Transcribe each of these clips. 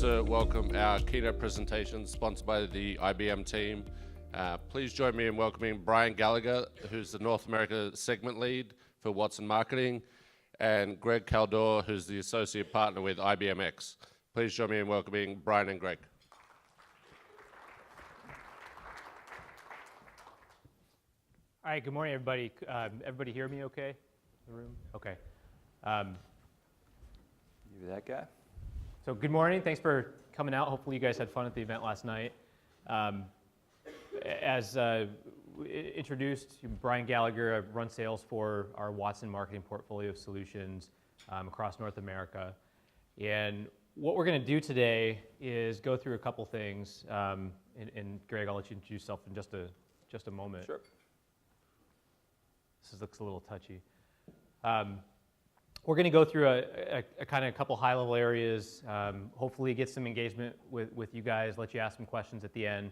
to welcome our keynote presentation sponsored by the IBM team. Please join me in welcoming Brian Gallagher, who's the North America segment lead for Watson Marketing, and Greg Kaldor, who's the associate partner with IBM X. Please join me in welcoming Brian and Greg. All right, good morning, everybody. Everybody hear me okay in the room? Okay. You that guy? So good morning. Thanks for coming out. Hopefully you guys had fun at the event last night. As introduced, Brian Gallagher, I run sales for our Watson Marketing portfolio of solutions across North America. And what we're going to do today is go through a couple things. And Greg, I'll let you introduce yourself in just a moment. Sure. This looks a little touchy. We're going to go through a kind of couple high-level areas, hopefully get some engagement with you guys, let you ask some questions at the end.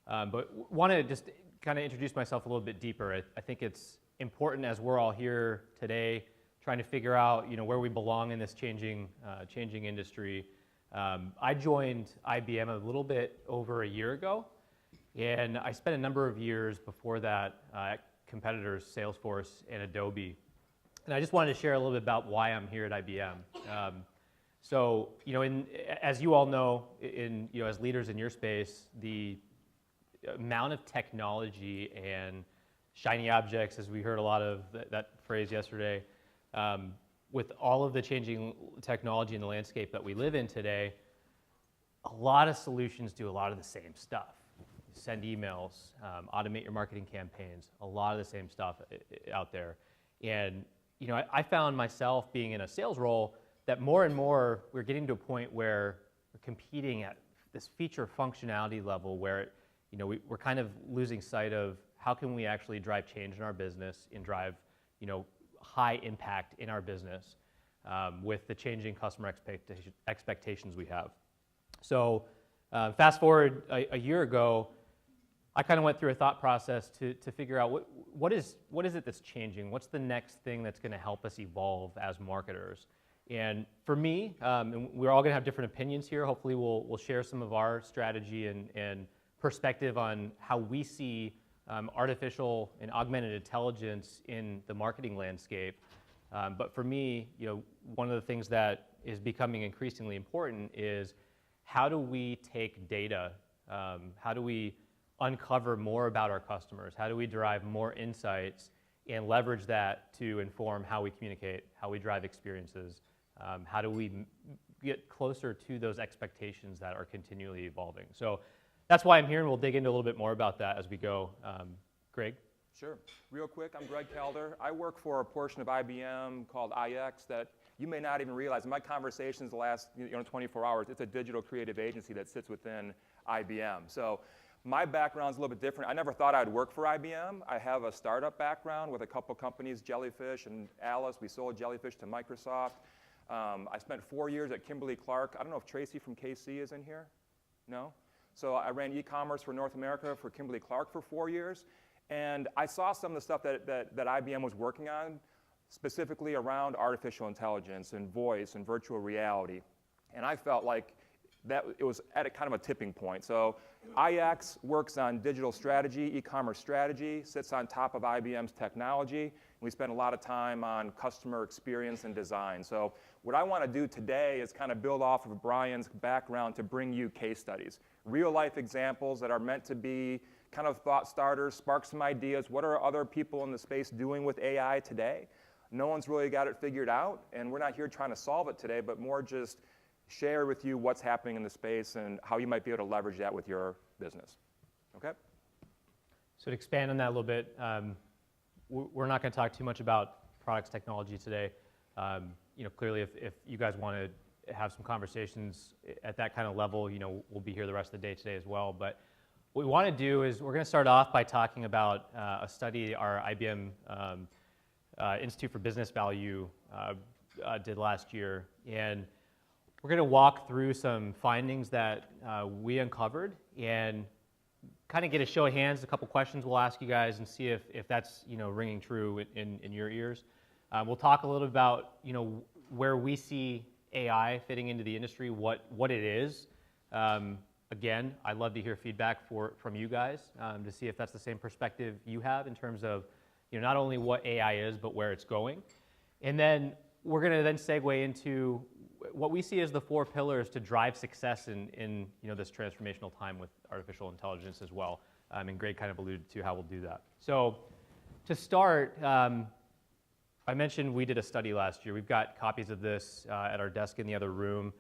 But want to just kind of introduce myself a little bit deeper. I think it's important as we're all here today trying to figure out where we belong in this changing industry. I joined IBM a little bit over a year ago, and I spent a number of years before that at competitors, Salesforce and Adobe. And I just wanted to share a little bit about why I'm here at IBM. So, as you all know, as leaders in your space, the amount of technology and shiny objects, as we heard a lot of that phrase yesterday, with all of the changing technology in the landscape that we live in today, a lot of solutions do a lot of the same stuff. Send emails, automate your marketing campaigns, a lot of the same stuff out there. And I found myself being in a sales role that more and more we're getting to a point where we're competing at this feature functionality level where we're kind of losing sight of how can we actually drive change in our business and drive high impact in our business with the changing customer expectations we have. So fast forward a year ago, I kind of went through a thought process to figure out what is it that's changing? What's the next thing that's going to help us evolve as marketers? And for me, and we're all going to have different opinions here. Hopefully, we'll share some of our strategy and perspective on how we see artificial and augmented intelligence in the marketing landscape. But for me, one of the things that is becoming increasingly important is how do we take data? How do we uncover more about our customers? How do we derive more insights and leverage that to inform how we communicate, how we drive experiences? How do we get closer to those expectations that are continually evolving? So that's why I'm here, and we'll dig into a little bit more about that as we go. Greg? Sure. Real quick, I'm Greg Kaldor. I work for a portion of IBM called IX that you may not even realize. In my conversations the last 24 hours, it's a digital creative agency that sits within IBM. So my background's a little bit different. I never thought I'd work for IBM. I have a startup background with a couple companies, Jellyfish and Alice. We sold Jellyfish to Microsoft. I spent 4 years at Kimberly-Clark. I don't know if Tracy from KC is in here. No? So I ran e-commerce for North America for Kimberly-Clark for 4 years. And I saw some of the stuff that IBM was working on, specifically around artificial intelligence and voice and virtual reality. And I felt like that it was at a kind of a tipping point. So IX works on digital strategy, e-commerce strategy, sits on top of IBM's technology. We spend a lot of time on customer experience and design. So what I want to do today is kind of build off of Brian's background to bring you case studies, real life examples that are meant to be kind of thought starters, spark some ideas. What are other people in the space doing with AI today? No one's really got it figured out, and we're not here trying to solve it today, but more just share with you what's happening in the space and how you might be able to leverage that with your business. Okay? So to expand on that a little bit, we're not going to talk too much about products technology today. Clearly, if you guys want to have some conversations at that kind of level, we'll be here the rest of the day today as well. But what we want to do is we're going to start off by talking about a study our IBM Institute for Business Value did last year. And we're going to walk through some findings that we uncovered and kind of get a show of hands, a couple questions we'll ask you guys and see if that's ringing true in your ears. We'll talk a little about where we see AI fitting into the industry, what it is, Again, I'd love to hear feedback from you guys to see if that's the same perspective you have in terms of not only what AI is, but where it's going. And then we're going to then segue into what we see as the 4 pillars to drive success in this transformational time with artificial intelligence as well. And Greg kind of alluded to how we'll do that. So to start, I mentioned we did a study last year. We've got copies of this at our desk in the other room.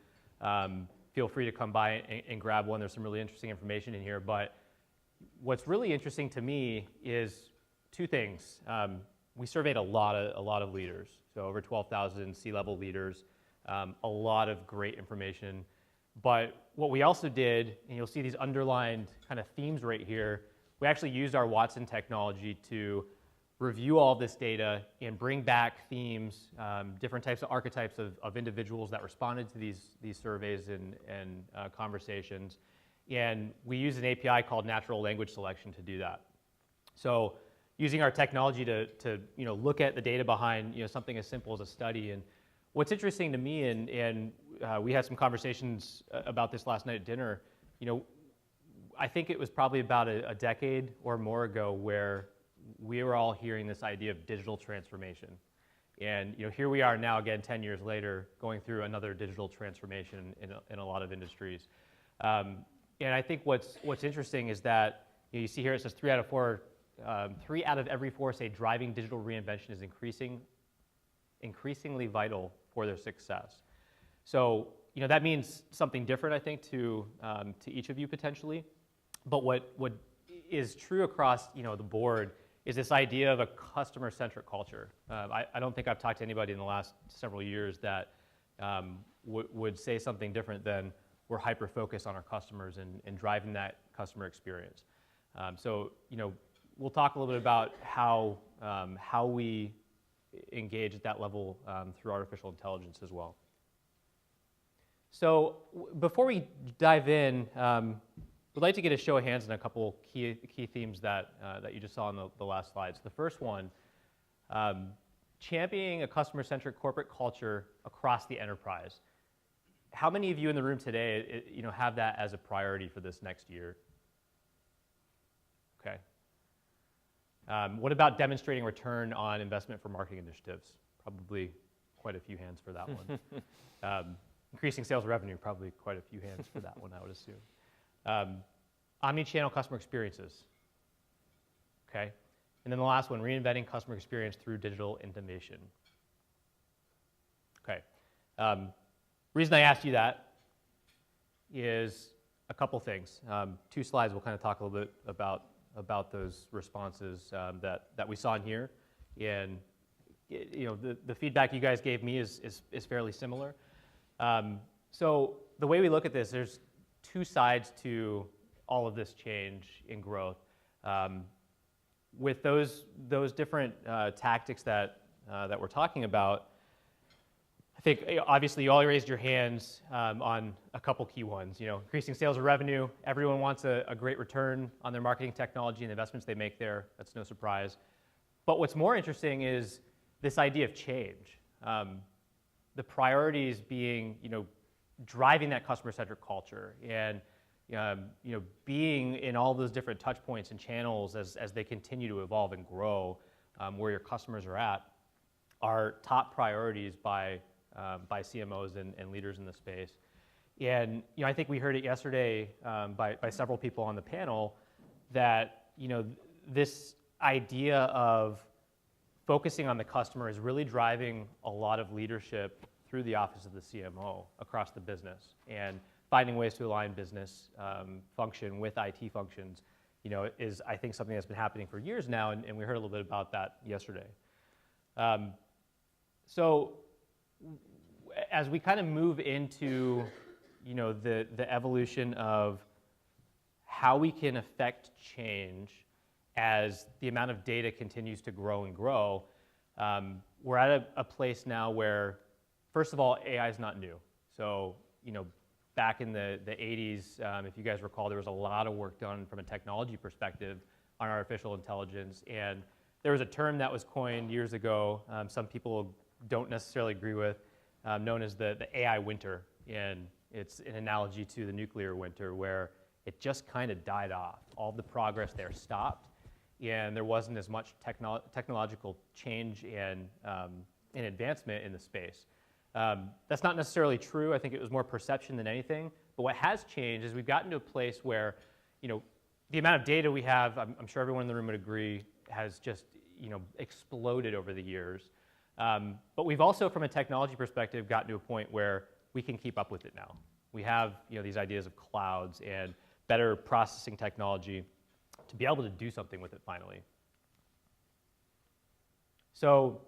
Feel free to come by and grab one. There's some really interesting information in here. But what's really interesting to me is 2 things. We surveyed a lot of leaders, so over 12,000 C-level leaders, a lot of great information. But what we also did, and you'll see these underlined kind of themes right here, we actually used our Watson technology to review all of this data and bring back themes, different types of archetypes of individuals that responded to these surveys and conversations. And we use an API called natural language selection to do that. So using our technology to look at the data behind something as simple as a study. And what's interesting to me, and we had some conversations about this last night at dinner, I think it was probably about a decade or more ago where we were all hearing this idea of digital transformation. And here we are now, again, 10 years later, going through another digital transformation in a lot of industries. And I think what's interesting is that you see here it says 3 out of every 4 say driving digital reinvention is increasingly vital for their success. So that means something different, I think, to each of you potentially. But what is true across the board is this idea of a customer-centric culture. I don't think I've talked to anybody in the last several years that would say something different than we're hyper-focused on our customers and driving that customer experience. So we'll talk a little bit about how we engage at that level through artificial intelligence as well. So before we dive in, we'd like to get a show of hands on a couple key themes that you just saw on the last slides. The first one, championing a customer-centric corporate culture across the enterprise. How many of you in the room today have that as a priority for this next year? Okay. What about demonstrating return on investment for marketing initiatives? Probably quite a few hands for that one. Increasing sales revenue, probably quite a few hands for that one, I would assume. Omni-channel customer experiences. Okay. And then the last one, reinventing customer experience through digital innovation. Okay. Reason I asked you that is a couple things. 2 slides, we'll kind of talk a little bit about those responses that we saw in here. And the feedback you guys gave me is fairly similar. So the way we look at this, there's 2 sides to all of this change in growth. With those different tactics that we're talking about, I think obviously you all raised your hands on a couple key ones. Increasing sales or revenue. Everyone wants a great return on their marketing technology and the investments they make there. That's no surprise. But what's more interesting is this idea of change. The priorities being, driving that customer-centric culture and being in all those different touch points and channels as they continue to evolve and grow, where your customers are at, are top priorities by CMOs and leaders in the space. And I think we heard it yesterday by several people on the panel that this idea of focusing on the customer is really driving a lot of leadership through the office of the CMO across the business, and finding ways to align business function with IT functions, is I think something that's been happening for years now, and we heard a little bit about that yesterday. So as we kind of move into the evolution of how we can affect change as the amount of data continues to grow and grow, we're at a place now where, first of all, AI is not new. So back in the 80s, if you guys recall, there was a lot of work done from a technology perspective on artificial intelligence, and there was a term that was coined years ago, some people don't necessarily agree with, known as the AI winter. And It's an analogy to the nuclear winter where it just kind of died off. All the progress there stopped, and there wasn't as much technological change and advancement in the space. That's not necessarily true. I think it was more perception than anything. But what has changed is we've gotten to a place where, the amount of data we have, I'm sure everyone in the room would agree, has just, exploded over the years. But we've also, from a technology perspective, gotten to a point where we can keep up with it now. We have, these ideas of clouds and better processing technology to be able to do something with it finally. So,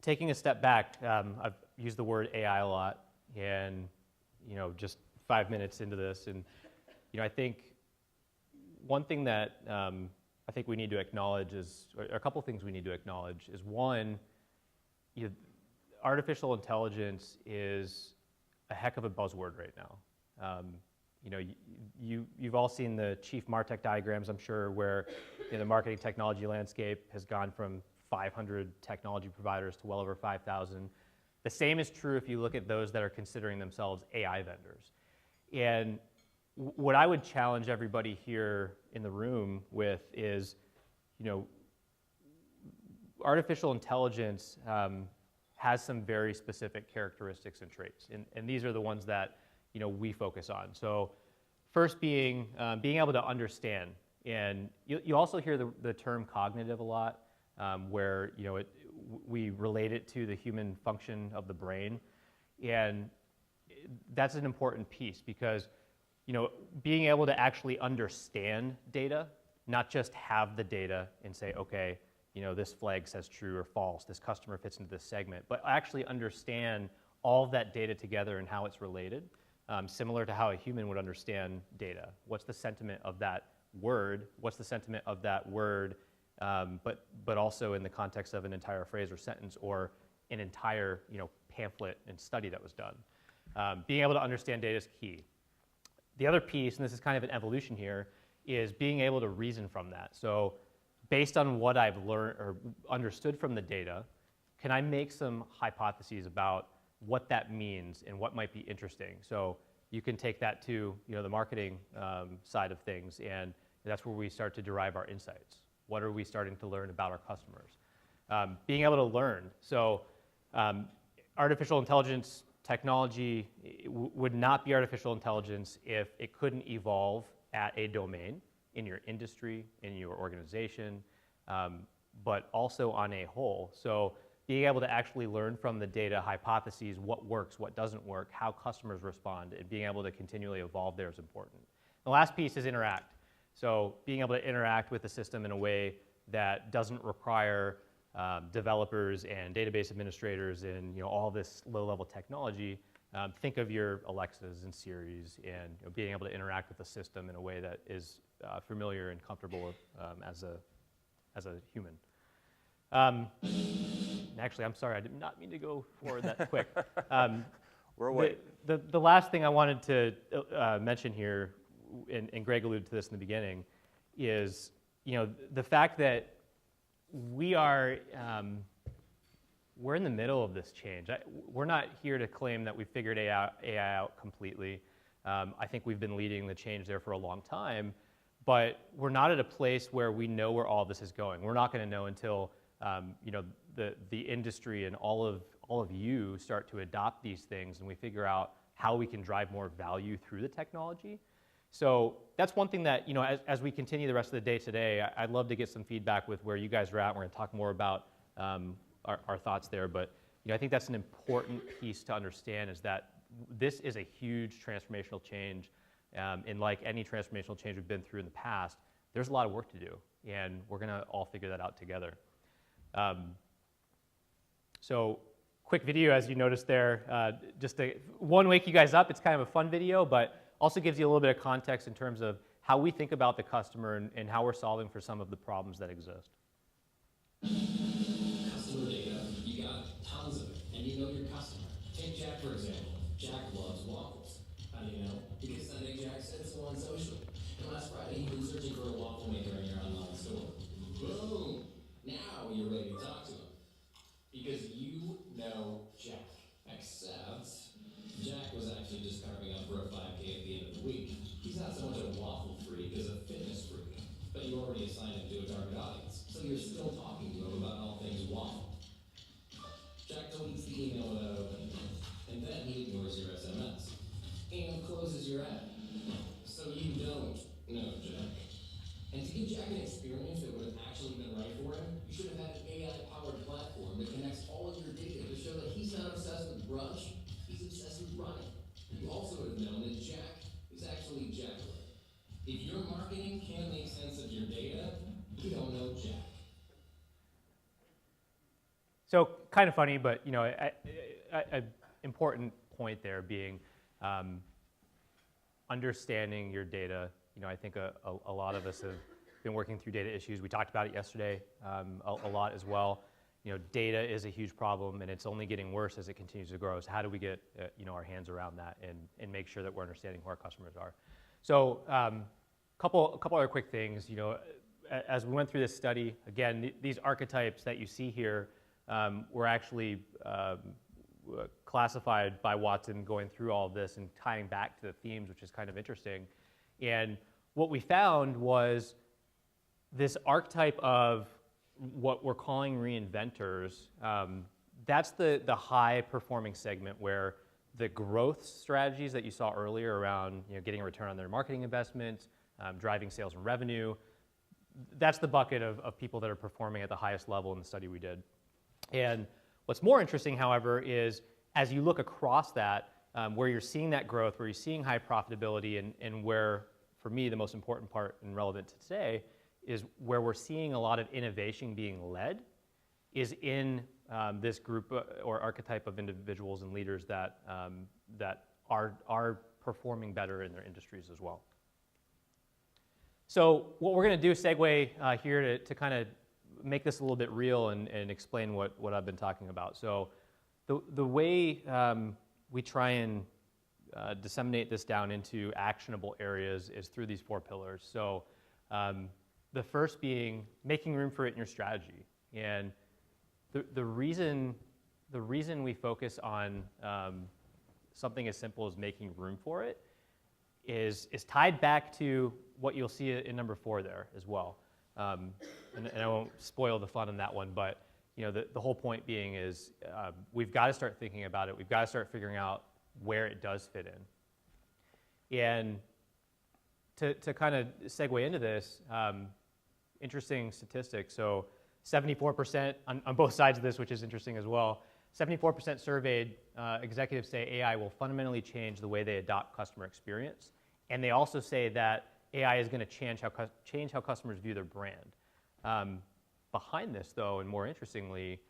taking a step back, I've used the word AI a lot, and just 5 minutes into this, and I think one thing that I think we need to acknowledge is, or a couple things we need to acknowledge is one, artificial intelligence is a heck of a buzzword right now. You've all seen the chief MarTech diagrams, I'm sure, where the marketing technology landscape has gone from 500 technology providers to well over 5,000. The same is true if you look at those that are considering themselves AI vendors. And what I would challenge everybody here in the room with is, artificial intelligence has some very specific characteristics and traits, and these are the ones that we focus on. So, first being able to understand, and you also hear the term cognitive a lot, where we relate it to the human function of the brain, and that's an important piece because being able to actually understand data, not just have the data and say, okay, this flag says true or false, this customer fits into this segment, but actually understand all of that data together and how it's related, similar to how a human would understand data. What's the sentiment of that word? What's the sentiment of that word, but also in the context of an entire phrase or sentence or an entire pamphlet and study that was done. Being able to understand data is key. The other piece, and this is kind of an evolution here, is being able to reason from that. So based on what I've learned or understood from the data, can I make some hypotheses about what that means and what might be interesting? So you can take that to the marketing side of things, and that's where we start to derive our insights. What are we starting to learn about our customers? Being able to learn. So artificial intelligence technology would not be artificial intelligence if it couldn't evolve at a domain in your industry, in your organization, but also on a whole. So being able to actually learn from the data hypotheses, what works, what doesn't work, how customers respond, and being able to continually evolve there is important. The last piece is interact. So being able to interact with the system in a way that doesn't require developers and database administrators and all this low-level technology. Think of your Alexas and Siris and being able to interact with the system in a way that is familiar and comfortable as a human. Actually, I'm sorry, I did not mean to go forward that quick. We're waiting. The last thing I wanted to mention here, and Greg alluded to this in the beginning, is the fact that we're in the middle of this change. We're not here to claim that we've figured AI out completely. I think we've been leading the change there for a long time, but we're not at a place where we know where all this is going. We're not going to know until the industry and all of you start to adopt these things, and we figure out how we can drive more value through the technology. So that's one thing that, as we continue the rest of the day today, I'd love to get some feedback with where you guys are at. We're going to talk more about our thoughts there, but I think that's an important piece to understand, is that this is a huge transformational change, and like any transformational change we've been through in the past, there's a lot of work to do, and we're going to all figure that out together. So quick video, as you noticed there, just to wake you guys up. It's kind of a fun video, but also gives you a little bit of context in terms of how we think about the customer and how we're solving for some of the problems that exist. Customer data, you got tons of it, and you know your customer. Take Jack, for example. Jack loves waffles. How do you know? Because I think Jack said so on social. And last Friday, he was searching for a waffle maker in your online store. Boom! Now you're ready to talk to him. Because you know Jack. Except Jack was actually already assigned him to a target audience, so you're still talking to him about all things waffle. Jack deletes the email without opening it, and then he ignores your SMS and closes your ad. So you don't know Jack. And to give Jack an experience that would have actually been right for him, you should have had an AI-powered platform that connects all of your data to show that he's not obsessed with brunch, he's obsessed with running. You also would have known that Jack is actually Jacqueline. If your marketing can't make sense of your data, you don't know Jack. So kind of funny, but an important point there being understanding your data. I think a lot of us have been working through data issues. We talked about it yesterday a lot as well. Data is a huge problem, and it's only getting worse as it continues to grow. So how do we get our hands around that and make sure that we're understanding who our customers are? So couple other quick things. As we went through this study, again, these archetypes that you see here were actually classified by Watson, going through all of this and tying back to the themes, which is kind of interesting. And what we found was this archetype of what we're calling reinventors. That's the high-performing segment where the growth strategies that you saw earlier around getting a return on their marketing investment, driving sales and revenue, that's the bucket of people that are performing at the highest level in the study we did. And what's more interesting, however, is as you look across that, where you're seeing that growth, where you're seeing high profitability, and where, for me, the most important part and relevant to today is where we're seeing a lot of innovation being led is in this group or archetype of individuals and leaders that are performing better in their industries as well. So what we're going to do is segue here to kind of make this a little bit real and explain what I've been talking about. So the way we try and disseminate this down into actionable areas is through these 4 pillars. So the first being making room for it in your strategy. And the reason we focus on something as simple as making room for it is tied back to what you'll see in number 4 there as well. And I won't spoil the fun on that one, but the whole point being is we've got to start thinking about it. We've got to start figuring out where it does fit in. And to kind of segue into this, interesting statistic. So 74% on both sides of this, which is interesting as well, 74% surveyed executives say AI will fundamentally change the way they adopt customer experience. And they also say that AI is going to change how customers view their brand. Behind this, though, and more interestingly,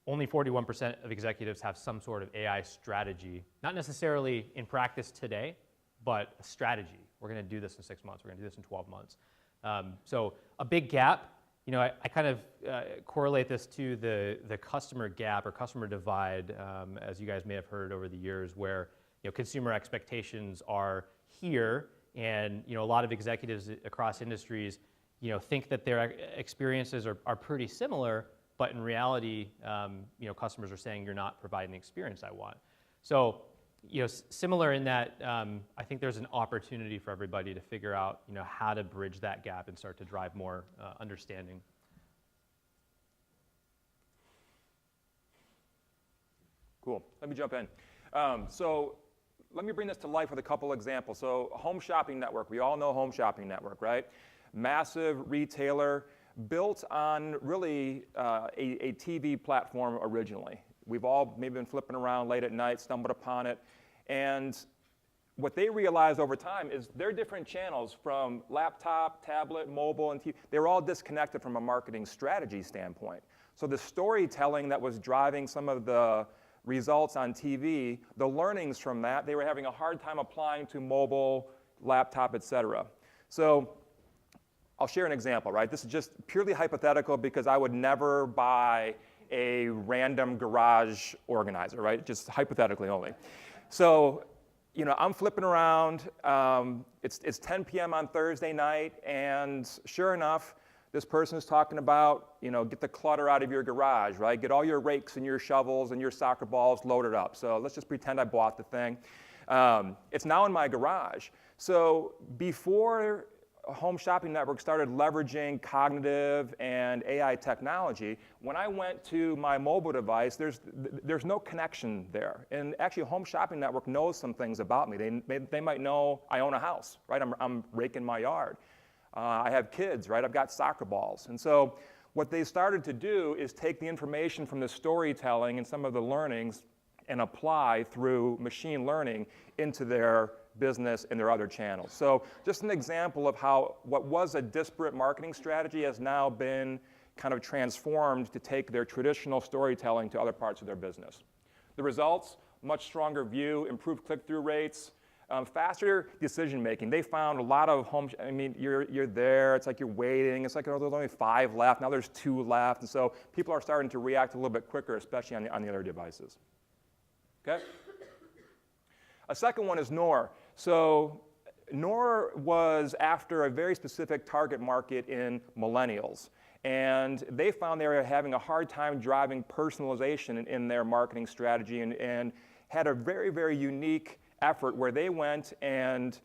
only 41% of executives have some sort of AI strategy, not necessarily in practice today, but a strategy. We're going to do this in 6 months. We're going to do this in 12 months. So a big gap. I kind of correlate this to the customer gap or customer divide, as you guys may have heard over the years, where consumer expectations are here, and a lot of executives across industries think that their experiences are pretty similar, but in reality, customers are saying you're not providing the experience I want. So, similar in that, I think there's an opportunity for everybody to figure out, how to bridge that gap and start to drive more understanding. Cool. Let me jump in. So let me bring this to life with a couple examples. So Home Shopping Network, we all know Home Shopping Network, right? Massive retailer built on really a TV platform originally. We've all maybe been flipping around late at night, stumbled upon it. And what they realized over time is their different channels from laptop, tablet, mobile, and TV, they were all disconnected from a marketing strategy standpoint. So the storytelling that was driving some of the results on TV, the learnings from that, they were having a hard time applying to mobile, laptop, et cetera. So I'll share an example, right? This is just purely hypothetical because I would never buy a random garage organizer, right? Just hypothetically only. So, I'm flipping around. It's 10 p.m. on Thursday night, and sure enough, this person is talking about, get the clutter out of your garage, right? Get all your rakes and your shovels and your soccer balls loaded up. So let's just pretend I bought the thing. It's now in my garage. So before home shopping network started leveraging cognitive and AI technology, when I went to my mobile device, there's no connection there. And actually, Home Shopping Network knows some things about me. They might know I own a house, right? I'm raking my yard. I have kids, right? I've got soccer balls. And so what they started to do is take the information from the storytelling and some of the learnings and apply through machine learning into their business and their other channels. So just an example of how what was a disparate marketing strategy has now been kind of transformed to take their traditional storytelling to other parts of their business. The results, much stronger view, improved click-through rates, faster decision making. They found a lot of I mean, you're there, it's like you're waiting, it's like, oh, there's only 5 left, now there's 2 left, and so people are starting to react a little bit quicker, especially on the other devices. Okay? A second one is Noir. So Noir was after a very specific target market in millennials. And they found they were having a hard time driving personalization in their marketing strategy and had a very, very unique effort where they went and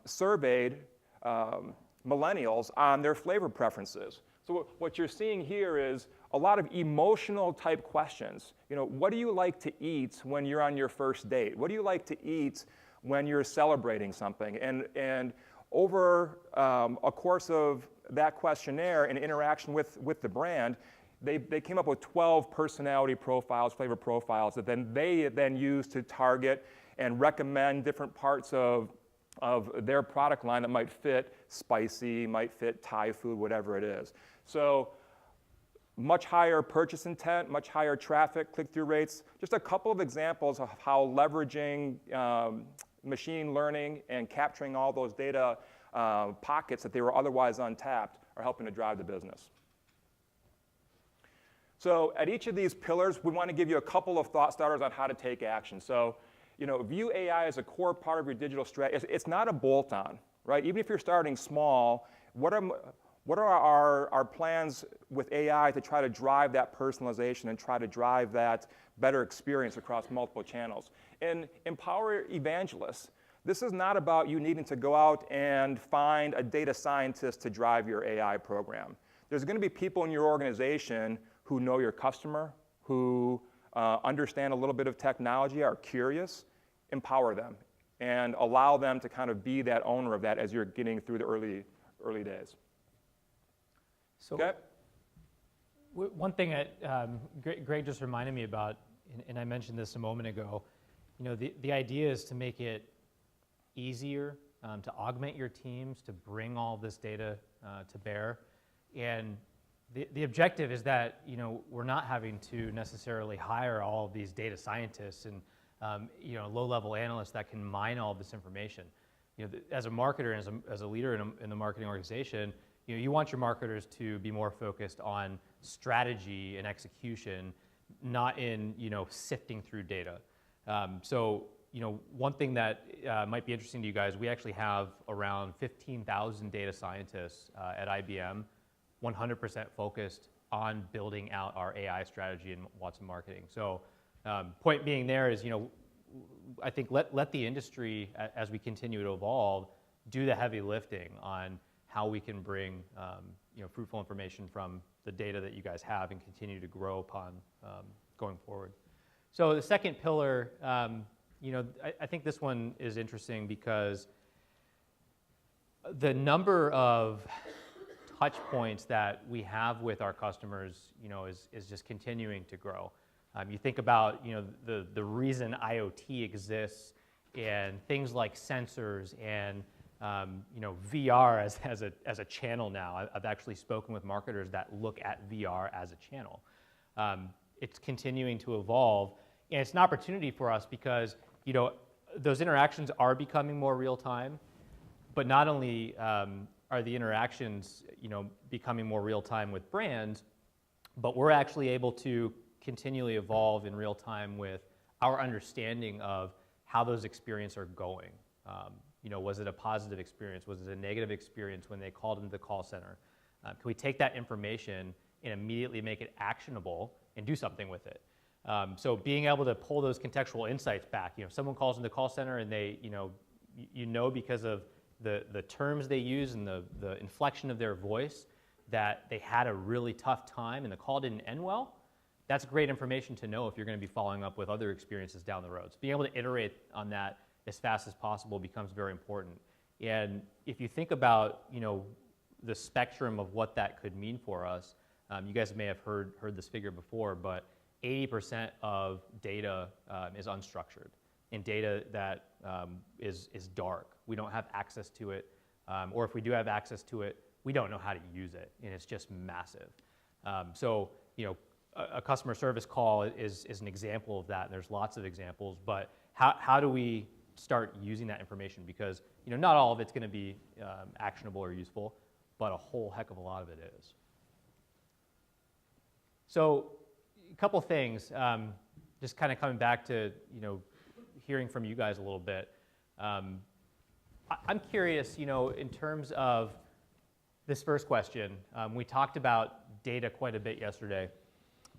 surveyed millennials on their flavor preferences. So what you're seeing here is a lot of emotional type questions. You know, what do you like to eat when you're on your first date? What do you like to eat when you're celebrating something? And over a course of that questionnaire and interaction with the brand, they came up with 12 personality profiles, flavor profiles that they use to target and recommend different parts of their product line that might fit spicy, might fit Thai food, whatever it is. So much higher purchase intent, much higher traffic, click-through rates. Just a couple of examples of how leveraging machine learning and capturing all those data pockets that they were otherwise untapped are helping to drive the business. So at each of these pillars, we want to give you a couple of thought starters on how to take action. So, you know, view AI as a core part of your digital strategy. It's not a bolt-on, right? Even if you're starting small, what are our plans with AI to try to drive that personalization and try to drive that better experience across multiple channels? And empower evangelists. This is not about you needing to go out and find a data scientist to drive your AI program. There's going to be people in your organization who know your customer, who understand a little bit of technology, are curious. Empower them and allow them to kind of be that owner of that as you're getting through the early days. So okay? One thing that Greg just reminded me about, and I mentioned this a moment ago, you know, the idea is to make it easier to augment your teams, to bring all this data to bear. And the objective is that, you know, we're not having to necessarily hire all of these data scientists and you know, low-level analysts that can mine all of this information. You know, as a marketer and as a leader in the marketing organization, you know, you want your marketers to be more focused on strategy and execution, not in, you know, sifting through data. So, you know, one thing that might be interesting to you guys, we actually have around 15,000 data scientists at IBM, 100% focused on building out our AI strategy in Watson Marketing. So, point being there is, you know, I think let the industry, as we continue to evolve, do the heavy lifting on how we can bring you know, fruitful information from the data that you guys have and continue to grow upon going forward. So the second pillar, you know, I think this one is interesting because the number of touch points that we have with our customers, you know, is just continuing to grow. You think about, you know, the reason IoT exists and things like sensors and you know, VR as a channel now. I've actually spoken with marketers that look at VR as a channel. It's continuing to evolve, and it's an opportunity for us because, you know, those interactions are becoming more real time, but not only are the interactions, you know, becoming more real time with brands, but we're actually able to continually evolve in real time with our understanding of how those experiences are going. You know, was it a positive experience? Was it a negative experience when they called into the call center? Can we take that information and immediately make it actionable and do something with it? So being able to pull those contextual insights back, you know, someone calls into the call center and they, you know because of the terms they use and the inflection of their voice, that they had a really tough time and the call didn't end well, that's great information to know if you're going to be following up with other experiences down the road. So being able to iterate on that as fast as possible becomes very important. And if you think about, the spectrum of what that could mean for us, you guys may have heard this figure before, but 80% of data is unstructured, and data that is dark. We don't have access to it, or if we do have access to it, we don't know how to use it, and it's just massive. So, a customer service call is an example of that, and there's lots of examples, but how do we start using that information? Because, not all of it's going to be actionable or useful, but a whole heck of a lot of it is. So, a couple things, just kind of coming back to, hearing from you guys a little bit. I'm curious, in terms of this first question, we talked about data quite a bit yesterday,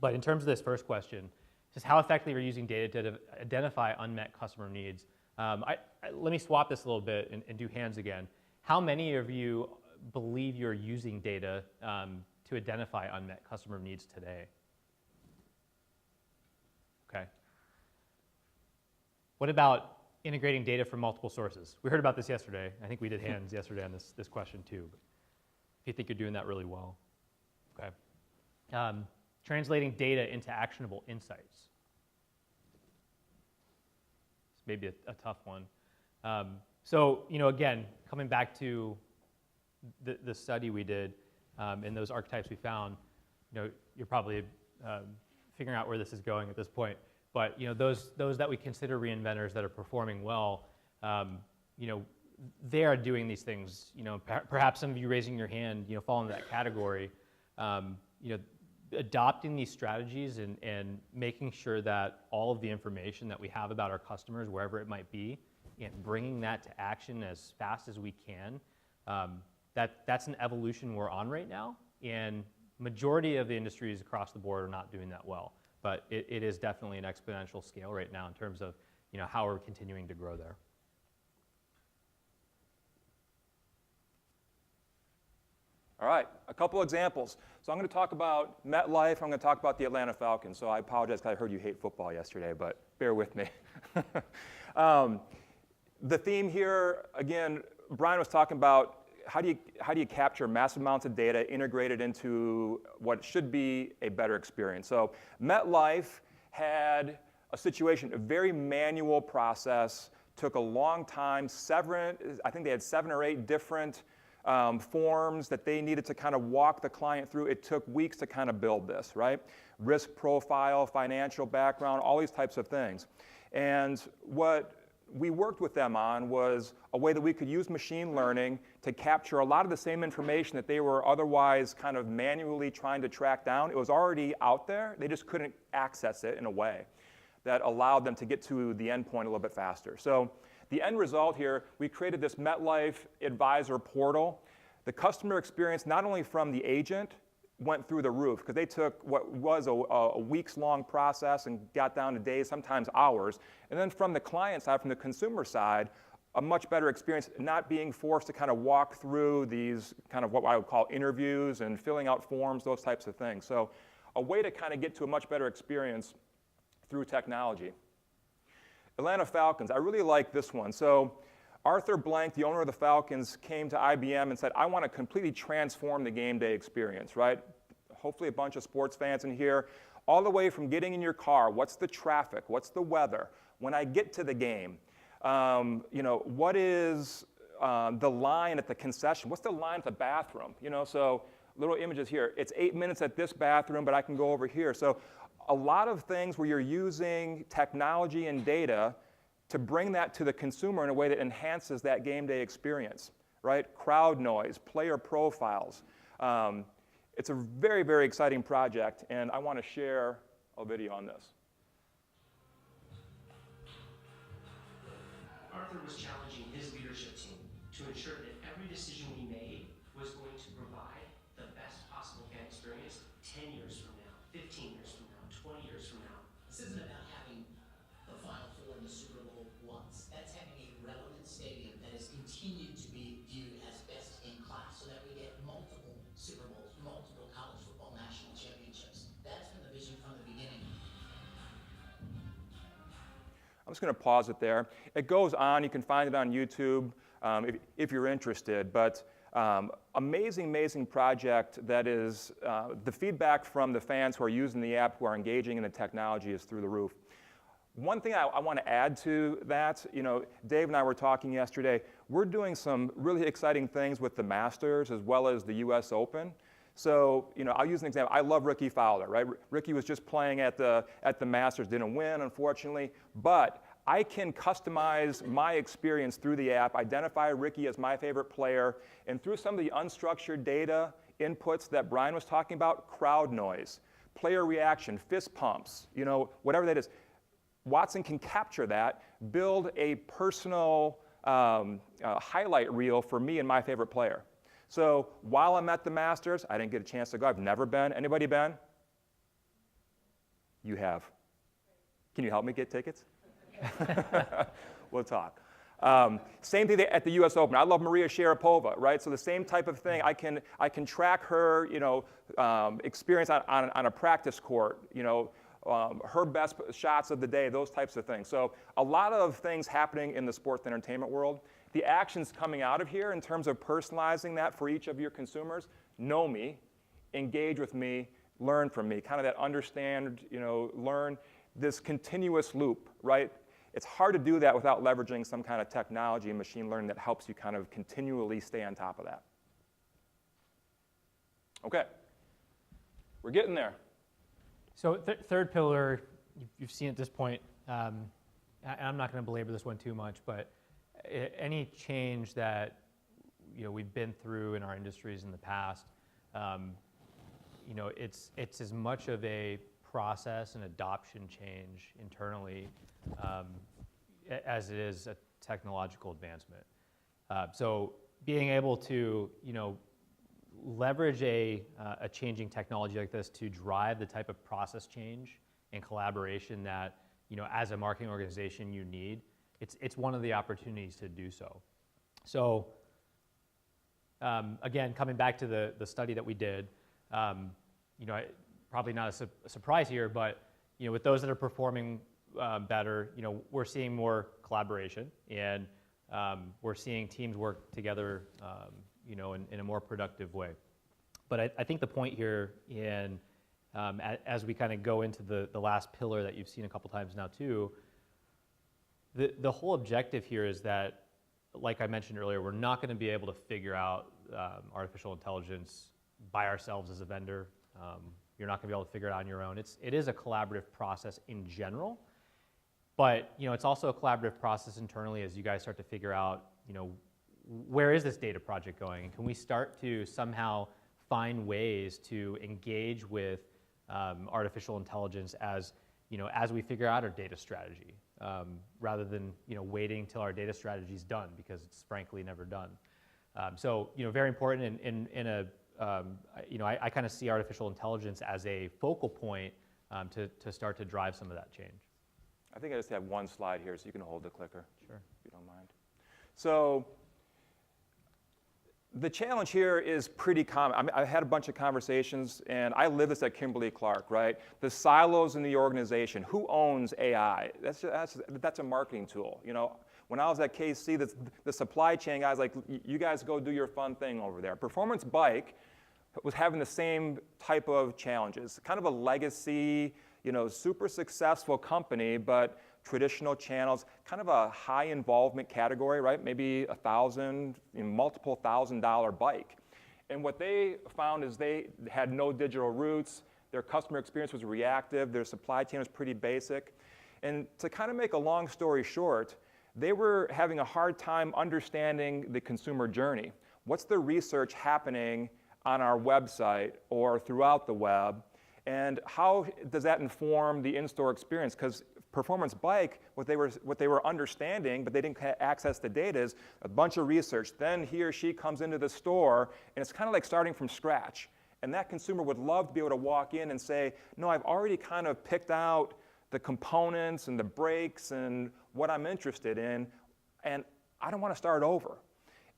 but in terms of this first question, just how effectively we're using data to identify unmet customer needs. Let me swap this a little bit and do hands again. How many of you believe you're using data to identify unmet customer needs today? Okay. What about integrating data from multiple sources? We heard about this yesterday. I think we did hands yesterday on this question too. But if you think you're doing that really well. Okay. Translating data into actionable insights. It's maybe a tough one. So, again, coming back to the study we did and those archetypes we found, you're probably figuring out where this is going at this point. But those that we consider reinventors that are performing well, they are doing these things. Perhaps some of you raising your hand, fall into that category. Adopting these strategies and making sure that all of the information that we have about our customers, wherever it might be, and bringing that to action as fast as we can. That's an evolution we're on right now, and majority of the industries across the board are not doing that well. But it is definitely an exponential scale right now in terms of how we're continuing to grow there. All right, a couple examples. So I'm going to talk about Metlife. I'm going to talk about the Atlanta Falcons. So I apologize because I heard you hate football yesterday, but bear with me. The theme here, again, Brian was talking about how do you capture massive amounts of data integrated into what should be a better experience. So Metlife had a situation, a very manual process, took a long time, I think they had 7 or 8 different forms that they needed to kind of walk the client through. It took weeks to kind of build this, right? Risk profile, financial background, all these types of things. And what we worked with them on was a way that we could use machine learning to capture a lot of the same information that they were otherwise kind of manually trying to track down. It was already out there. They just couldn't access it in a way that allowed them to get to the endpoint a little bit faster. So the end result here, we created this Metlife Advisor portal. The customer experience, not only from the agent, went through the roof, because they took what was a weeks-long process and got down to days, sometimes hours. And then from the client side, from the consumer side, a much better experience, not being forced to kind of walk through these kind of what I would call interviews and filling out forms, those types of things. So a way to kind of get to a much better experience through technology. Atlanta Falcons, I really like this one. So Arthur Blank, the owner of the Falcons, came to IBM and said, I want to completely transform the game day experience, right? Hopefully a bunch of sports fans in here. All the way from getting in your car, what's the traffic, what's the weather? When I get to the game, what is the line at the concession? What's the line at the bathroom? So little images here. It's 8 minutes at this bathroom, but I can go over here. So a lot of things where you're using technology and data to bring that to the consumer in a way that enhances that game day experience, right? Crowd noise, player profiles. It's a very, very exciting project, and I want to share a video on this. Arthur was challenging his leadership team to ensure that every decision we made was going to provide the best possible fan experience 10 years from now, 15 years from now, 20 years from now. This isn't about having the Final Four in the Super Bowl once. That's having a relevant stadium that has continued to be just going to pause it there. It goes on. You can find it on YouTube if you're interested. But amazing, amazing project that is, the feedback from the fans who are using the app, who are engaging in the technology is through the roof. One thing I want to add to that, Dave and I were talking yesterday, we're doing some really exciting things with the Masters as well as the US Open. So, I'll use an example. I love Ricky Fowler, right? Ricky was just playing at the Masters, didn't win, unfortunately, but I can customize my experience through the app, identify Ricky as my favorite player, and through some of the unstructured data inputs that Brian was talking about, crowd noise, player reaction, fist pumps, whatever that is, Watson can capture that, build a personal highlight reel for me and my favorite player. So while I'm at the Masters, I didn't get a chance to go. I've never been. Anybody been? You have. Can you help me get tickets? We'll talk. Same thing at the U.S. Open. I love Maria Sharapova, right? So the same type of thing. I can track her, experience on a practice court, her best shots of the day, those types of things. So a lot of things happening in the sports and entertainment world. The actions coming out of here in terms of personalizing that for each of your consumers, know me, engage with me, learn from me, kind of that understand, learn this continuous loop, right? It's hard to do that without leveraging some kind of technology and machine learning that helps you kind of continually stay on top of that. Okay, we're getting there. So third pillar, you've seen at this point, and I'm not going to belabor this one too much, but any change that we've been through in our industries in the past, it's as much of a process and adoption change internally as it is a technological advancement. So being able to leverage a changing technology like this to drive the type of process change and collaboration that as a marketing organization you need, it's one of the opportunities to do so. So again, coming back to the study that we did, probably not a surprise here, but with those that are performing better, we're seeing more collaboration, and we're seeing teams work together, in a more productive way. But I think the point here, as we kind of go into the last pillar that you've seen a couple times now too, the whole objective here is that, like I mentioned earlier, we're not going to be able to figure out artificial intelligence by ourselves as a vendor. You're not going to be able to figure it out on your own. It is a collaborative process in general, but it's also a collaborative process internally as you guys start to figure out, where is this data project going? And can we start to somehow find ways to engage with artificial intelligence as we figure out our data strategy, rather than waiting till our data strategy is done, because it's frankly never done. So very important in a I kind of see artificial intelligence as a focal point to start to drive some of that change. I think I just have one slide here, so you can hold the clicker. Sure. If you don't mind. So the challenge here is pretty common. I had a bunch of conversations, and I live this at Kimberly-Clark, right? The silos in the organization. Who owns AI? That's a marketing tool. When I was at KC, the supply chain guys like, you guys go do your fun thing over there. Performance Bike was having the same type of challenges. Kind of a legacy, super successful company, but traditional channels, kind of a high involvement category, right? Maybe $1,000, multiple $1,000 bike. And what they found is they had no digital roots. Their customer experience was reactive. Their supply chain was pretty basic. And to kind of make a long story short, they were having a hard time understanding the consumer journey. What's the research happening on our website or throughout the web? And how does that inform the in-store experience? Because Performance Bike, what they were understanding, but they didn't access the data, is a bunch of research. Then he or she comes into the store, and it's kind of like starting from scratch. And that consumer would love to be able to walk in and say, no, I've already kind of picked out the components and the brakes and what I'm interested in, and I don't want to start over.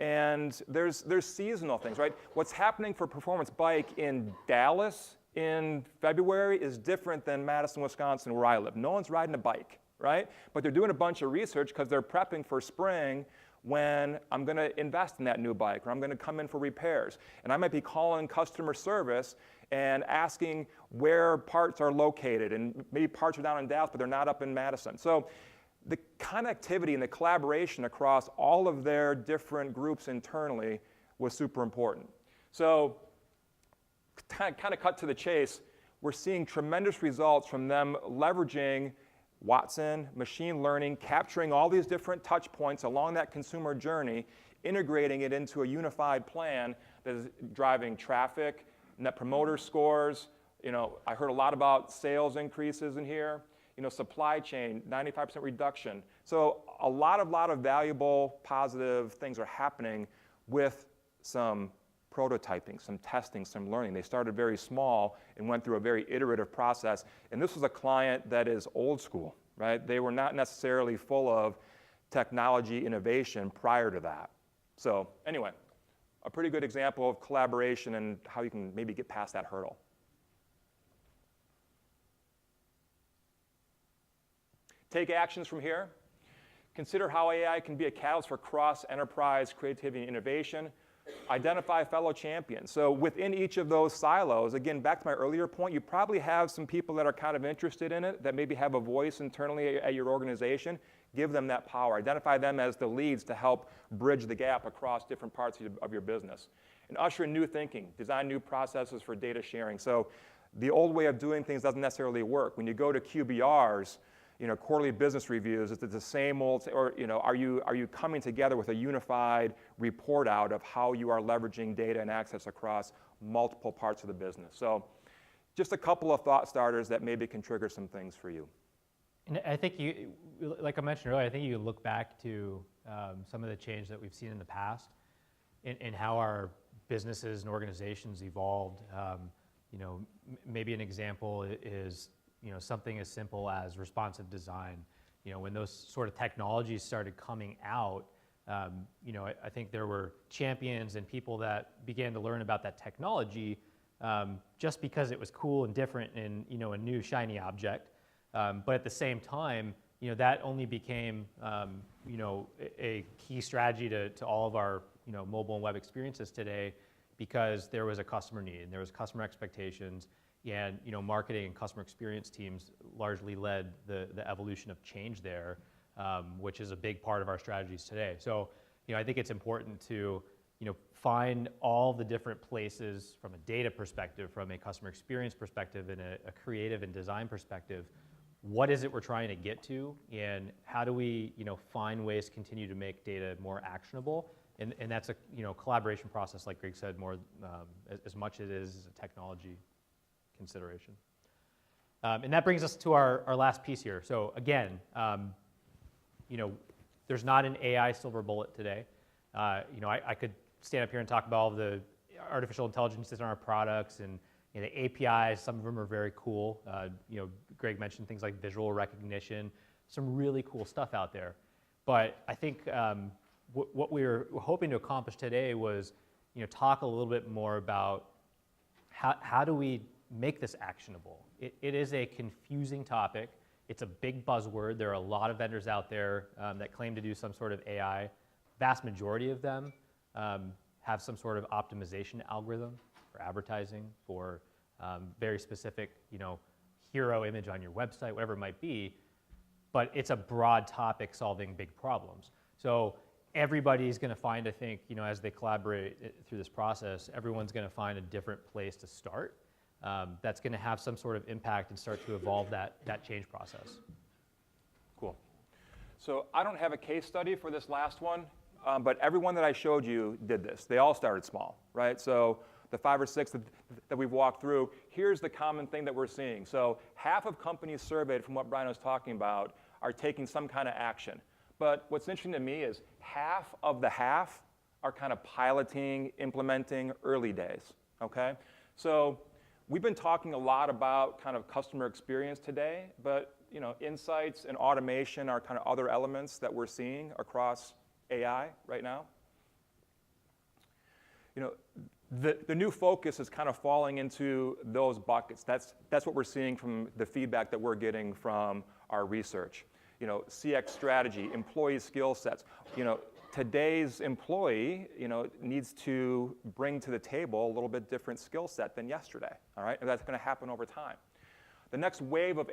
And there's seasonal things, right? What's happening for Performance Bike in Dallas in February is different than Madison, Wisconsin, where I live. No one's riding a bike, right? But they're doing a bunch of research because they're prepping for spring when I'm going to invest in that new bike, or I'm going to come in for repairs. And I might be calling customer service and asking where parts are located, and maybe parts are down in Dallas, but they're not up in Madison. So the connectivity and the collaboration across all of their different groups internally was super important. So kind of cut to the chase, we're seeing tremendous results from them leveraging Watson, machine learning, capturing all these different touch points along that consumer journey, integrating it into a unified plan that is driving traffic, net promoter scores. I heard a lot about sales increases in here. Supply chain, 95% reduction. So a lot of valuable, positive things are happening with some prototyping, some testing, some learning. They started very small and went through a very iterative process. And this was a client that is old school, right? They were not necessarily full of technology innovation prior to that. So anyway, a pretty good example of collaboration and how you can maybe get past that hurdle. Take actions from here. Consider how AI can be a catalyst for cross-enterprise creativity and innovation. Identify fellow champions. So within each of those silos, again, back to my earlier point, you probably have some people that are kind of interested in it, that maybe have a voice internally at your organization. Give them that power. Identify them as the leads to help bridge the gap across different parts of your business. And usher in new thinking. Design new processes for data sharing. So the old way of doing things doesn't necessarily work. When you go to QBRs, quarterly business reviews, is it the same old, or are you coming together with a unified report out of how you are leveraging data and access across multiple parts of the business? So just a couple of thought starters that maybe can trigger some things for you. And I think like I mentioned earlier, I think you look back to some of the change that we've seen in the past and how our businesses and organizations evolved. Maybe an example is something as simple as responsive design. When those sort of technologies started coming out, I think there were champions and people that began to learn about that technology just because it was cool and different and a new shiny object. But at the same time, that only became a key strategy to all of our mobile and web experiences today, because there was a customer need and there was customer expectations. And marketing and customer experience teams largely led the evolution of change there, which is a big part of our strategies today. So I think it's important to find all the different places from a data perspective, from a customer experience perspective, and a creative and design perspective. What is it we're trying to get to, and how do we find ways to continue to make data more actionable? And that's a collaboration process, like Greg said, more as much as it is a technology consideration. And that brings us to our last piece here. So again, there's not an AI silver bullet today. I could stand up here and talk about all the artificial intelligence in our products and the APIs. Some of them are very cool. Greg mentioned things like visual recognition, some really cool stuff out there. But I think what we were hoping to accomplish today was talk a little bit more about how do we make this actionable. It is a confusing topic. It's a big buzzword. There are a lot of vendors out there that claim to do some sort of AI. Vast majority of them have some sort of optimization algorithm for advertising, for very specific, hero image on your website, whatever it might be. But it's a broad topic solving big problems. So everybody's going to find, I think, as they collaborate through this process, everyone's going to find a different place to start. That's going to have some sort of impact and start to evolve that change process. Cool. So I don't have a case study for this last one, but everyone that I showed you did this. They all started small, right? So the 5 or 6 that we've walked through, here's the common thing that we're seeing. So half of companies surveyed, from what Brian was talking about, are taking some kind of action. But what's interesting to me is half of the half are kind of piloting, implementing, early days, okay? So we've been talking a lot about kind of customer experience today, but insights and automation are kind of other elements that we're seeing across AI right now. The new focus is kind of falling into those buckets. That's what we're seeing from the feedback that we're getting from our research. CX strategy, employee skill sets. Today's employee, needs to bring to the table a little bit different skill set than yesterday, all right? And that's going to happen over time. The next wave of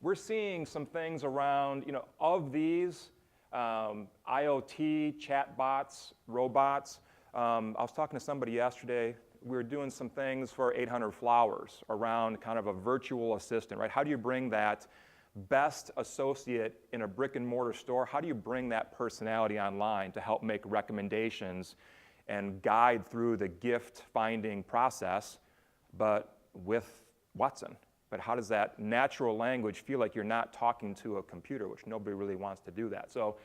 we're seeing some things around, of these IoT, chatbots, robots. I was talking to somebody yesterday. We were doing some things for 800 Flowers around kind of a virtual assistant, right? How do you bring that best associate in a brick and mortar store, how do you bring that personality online to help make recommendations and guide through the gift finding process, but with Watson? But how does that natural language feel like you're not talking to a computer, which nobody really wants to do that. So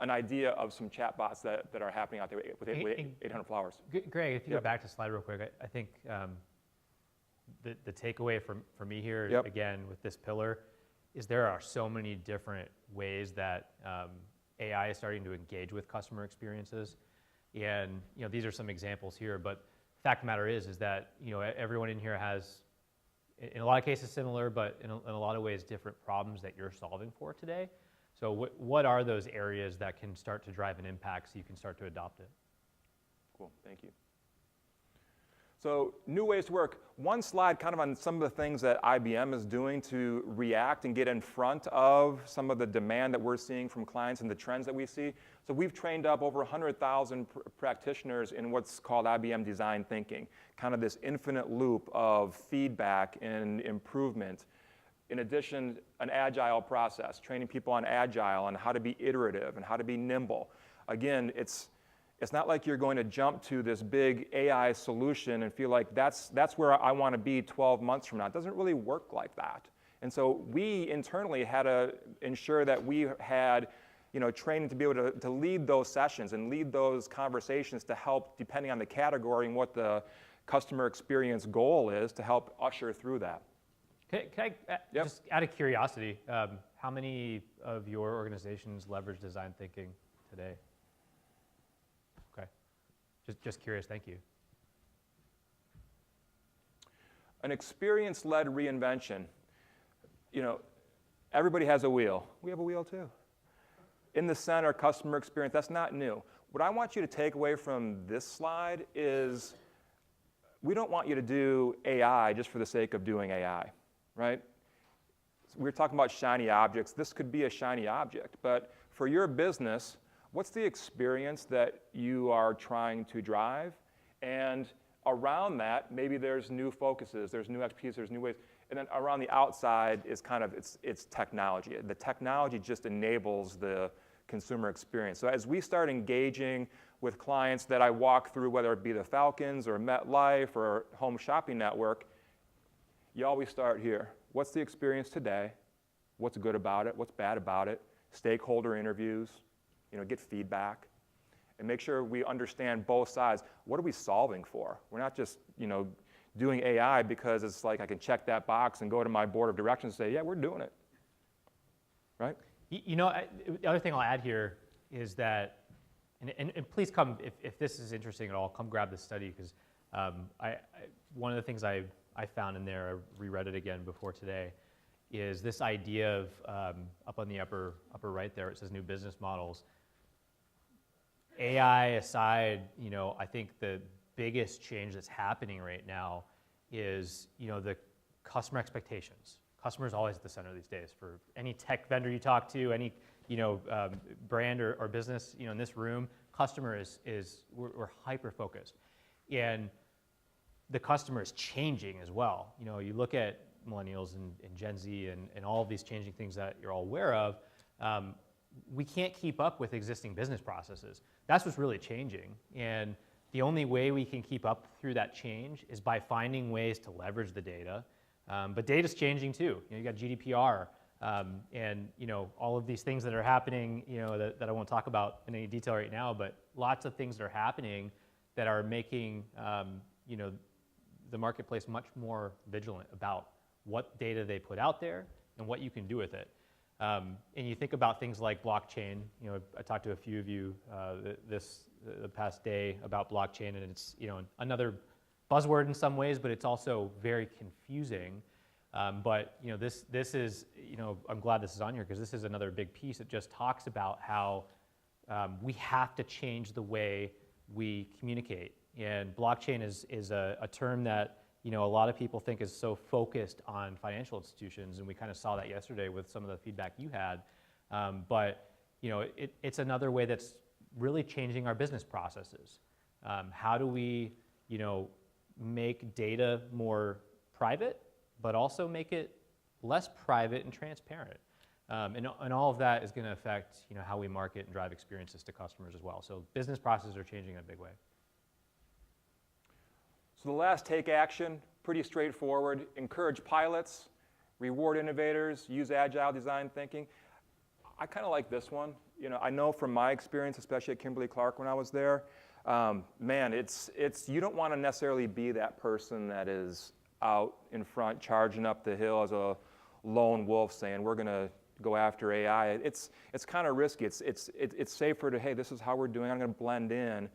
an idea of some chatbots that are happening out there with 800 Flowers. Greg, if you go back to the slide real quick, I think the takeaway for me here, again, with this pillar, is there are so many different ways that AI is starting to engage with customer experiences. And these are some examples here, but the fact of the matter is that everyone in here has, in a lot of cases similar, but in a lot of ways different problems that you're solving for today. So what are those areas that can start to drive an impact so you can start to adopt it? Cool, thank you. So new ways to work. One slide kind of on some of the things that IBM is doing to react and get in front of some of the demand that we're seeing from clients and the trends that we see. So we've trained up over 100,000 practitioners in what's called IBM design thinking, kind of this infinite loop of feedback and improvement. In addition, an agile process, training people on agile and how to be iterative and how to be nimble. Again, it's not like you're going to jump to this big AI solution and feel like that's where I want to be 12 months from now. It doesn't really work like that. And so we internally had to ensure that we had training to be able to lead those sessions and lead those conversations to help, depending on the category and what the customer experience goal is, to help usher through that. Can I just out of curiosity, how many of your organizations leverage design thinking today? Just curious, thank you. An experience-led reinvention. Everybody has a wheel. We have a wheel too. In the center, customer experience, that's not new. What I want you to take away from this slide is we don't want you to do AI just for the sake of doing AI, right? We're talking about shiny objects. This could be a shiny object, but for your business, what's the experience that you are trying to drive? And around that, maybe there's new focuses, there's new expertise, there's new ways. And then around the outside is kind of, it's technology. The technology just enables the consumer experience. So as we start engaging with clients that I walk through, whether it be the Falcons or Metlife or Home Shopping Network, you always start here. What's the experience today? What's good about it? What's bad about it? Stakeholder interviews. Get feedback, and make sure we understand both sides. What are we solving for? We're not just, doing AI because it's like I can check that box and go to my board of directors and say, yeah, we're doing it, right? The other thing I'll add here is that, and please come, if this is interesting at all, come grab this study, because one of the things I found in there, I reread it again before today, is this idea of, up on the upper right there, it says new business models. AI aside, I think the biggest change that's happening right now is, the customer expectations. Customer is always at the center these days. For any tech vendor you talk to, any brand or business, in this room, customer we're hyper focused, and the customer is changing as well. You look at millennials and Gen Z and all of these changing things that you're all aware of. We can't keep up with existing business processes. That's what's really changing. And the only way we can keep up through that change is by finding ways to leverage the data. But data's changing too. You got GDPR and all of these things that are happening, that I won't talk about in any detail right now, but lots of things that are happening that are making the marketplace much more vigilant about what data they put out there and what you can do with it. And you think about things like blockchain. I talked to a few of you the past day about blockchain, and it's another buzzword in some ways, but it's also very confusing. But this is, I'm glad this is on here because this is another big piece. It just talks about how we have to change the way we communicate. And blockchain is a term that a lot of people think is so focused on financial institutions, and we kind of saw that yesterday with some of the feedback you had. But it's another way that's really changing our business processes. How do we make data more private, but also make it less private and transparent? And all of that is going to affect how we market and drive experiences to customers as well. So business processes are changing in a big way. So the last take action, pretty straightforward. Encourage pilots, reward innovators, use agile design thinking. I kind of like this one. I know from my experience, especially at Kimberly-Clark when I was there, man, you don't want to necessarily be that person that is out in front charging up the hill as a lone wolf saying we're going to go after AI. It's kind of risky. It's safer to, hey, this is how we're doing. I'm going to blend in,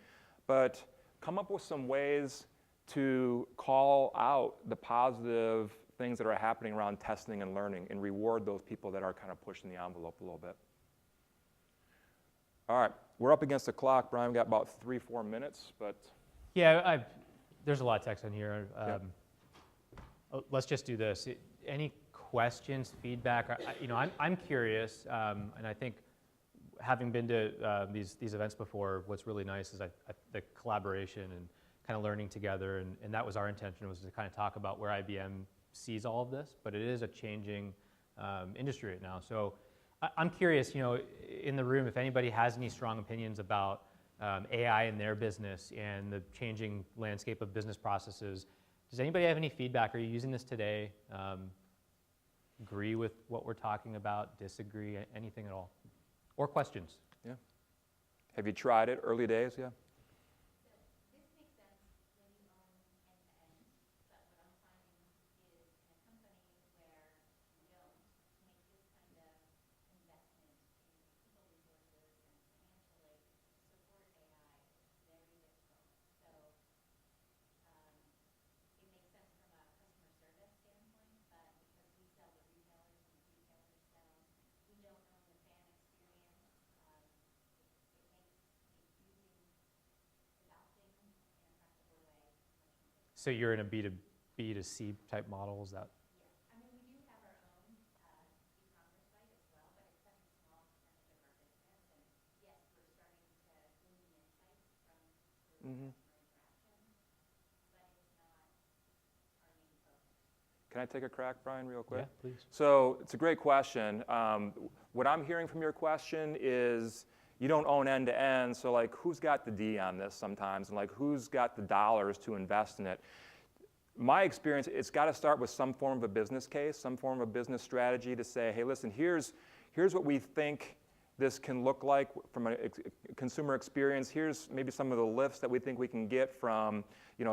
but come up with some ways to call out the positive things that are happening around testing and learning and reward those people that are kind of pushing the envelope a little bit. All right, we're up against the clock. Brian, we got about 3-4 minutes, but. Yeah, there's a lot of text on here. Yep. Let's just do this. Any questions, feedback? I'm curious, and I think having been to these events before, what's really nice is the collaboration and kind of learning together, and that was our intention, was to kind of talk about where IBM sees all of this, but it is a changing industry right now. So I'm curious, in the room, if anybody has any strong opinions about AI in their business and the changing landscape of business processes. Does anybody have any feedback? Are you using this today? Agree with what we're talking about? Disagree? Anything at all? Or questions? Yeah. Have you tried it? Early days, yeah? So you're in a B to C type model, is that? Yeah, I mean, we do have our own e-commerce site as well, but it's such a small percentage of our business. And yes, we're starting to glean insights from the customer interaction, but it's not our main focus. Can I take a crack, Brian, real quick? Yeah, please. So it's a great question. What I'm hearing from your question is you don't own end-to-end, so like who's got the D on this sometimes, and like who's got the dollars to invest in it? My experience, it's got to start with some form of a business case, some form of a business strategy to say, hey, listen, here's what we think this can look like from a consumer experience. Here's maybe some of the lifts that we think we can get from,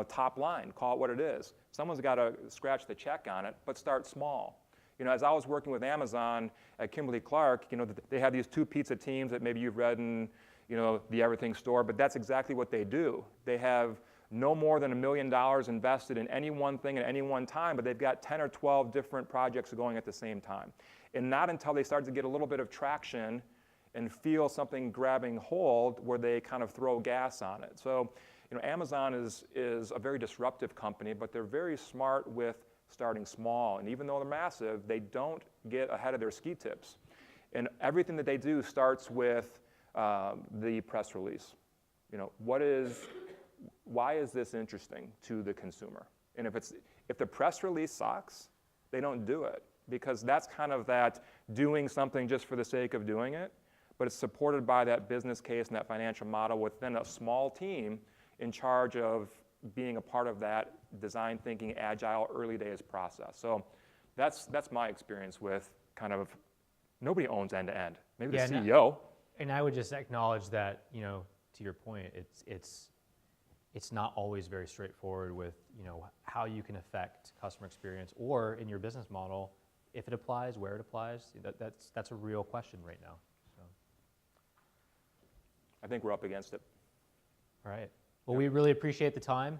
top line, call it what it is. Someone's got to scratch the check on it, but start small. As I was working with Amazon at Kimberly-Clark, they have these 2 pizza teams that maybe you've read in, the Everything Store, but that's exactly what they do. They have no more than $1 million invested in any one thing at any one time, but they've got 10 or 12 different projects going at the same time. And not until they start to get a little bit of traction and feel something grabbing hold where they kind of throw gas on it. So, Amazon is a very disruptive company, but they're very smart with starting small, and even though they're massive, they don't get ahead of their ski tips. And everything that they do starts with the press release. Why is this interesting to the consumer? And if the press release sucks, they don't do it, because that's kind of that doing something just for the sake of doing it, but it's supported by that business case and that financial model within a small team in charge of being a part of that design thinking, agile, early days process. So that's my experience with kind of, nobody owns end to end. Maybe the CEO. And I would just acknowledge that, to your point, it's not always very straightforward with, how you can affect customer experience, or in your business model, if it applies, where it applies. That's a real question right now. So I think we're up against it. All right. Well, we really appreciate the time.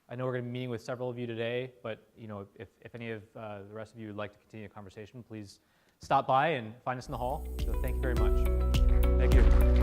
I know we're going to be meeting with several of you today, but if any of the rest of you would like to continue the conversation, please stop by and find us in the hall. So thank you very much. Thank you.